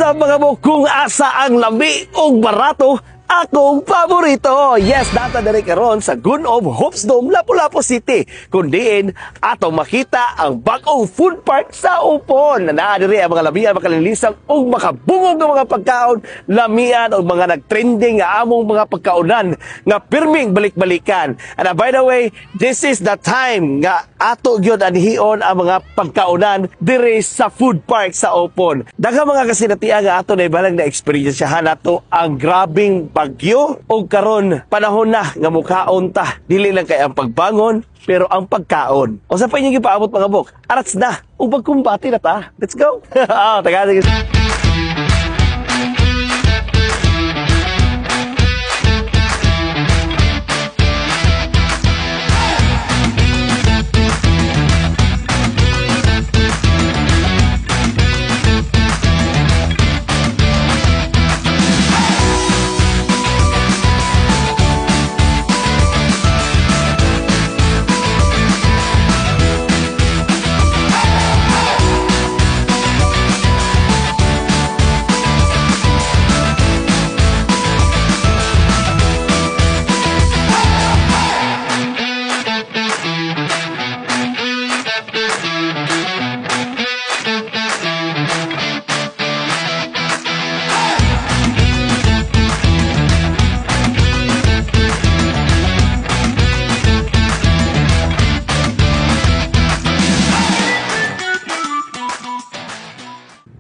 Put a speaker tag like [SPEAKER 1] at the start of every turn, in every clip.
[SPEAKER 1] up mga mo kung asa ang lami o barato akong paborito. Yes, data diri karon sa Gun of Hopes Dome, Lapu-Lapu City. Kundiin ato makita ang bagong food park sa Upon. Naa diri ang mga lamian makalilisan ug makabungog ng mga pagkaon, lamian ug mga nagtrending nga among mga pagkaonan nga pirming balik-balikan. And by the way, this is the time nga ato gyud anhion ang mga pagkaonan diri sa food park sa Upon. Daghang mga kasinatian nga ato na ibalang na experiensyahan nato ang grabing bagyo o karon panahon na nga mukhaon ta dili lang kay ang pagbangon pero ang pagkaon. O sa pa inyong gipaabot mga bok, arats na ug pagkumbati na ta. Let's go. Tagalog.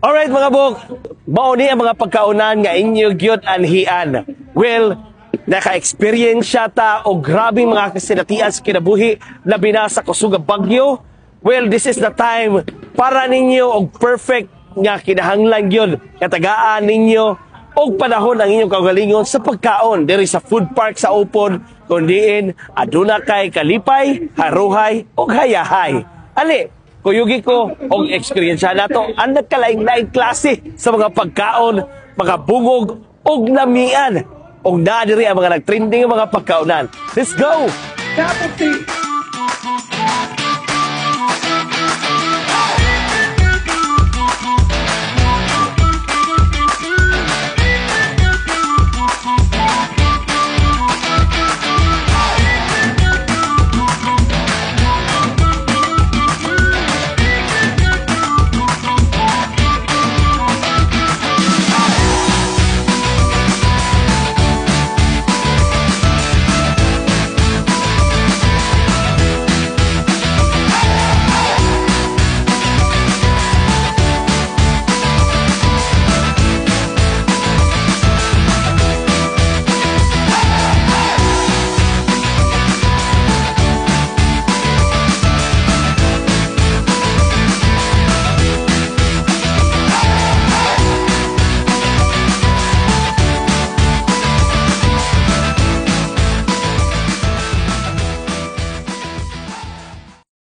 [SPEAKER 1] Alright mga bok, mao ni ang mga pagkaunan nga inyo gyud anhian. Well, naka-experience siya ta o grabing mga kasinatian sa kinabuhi labi na sa kusog nga bagyo. Well, this is the time para ninyo og perfect nga kinahanglan gyud katagaan ninyo og panahon ang inyong kaugalingon sa pagkaon diri sa food park sa Upon, kundiin aduna kay kalipay, haruhay ug hayahay. Ali, kuyugi ko og experience nato ang nagkalaing-laing klase sa mga pagkaon, mga bungog og lamian og naa diri ang mga nagtrending mga pagkaonan. Let's go!
[SPEAKER 2] Capital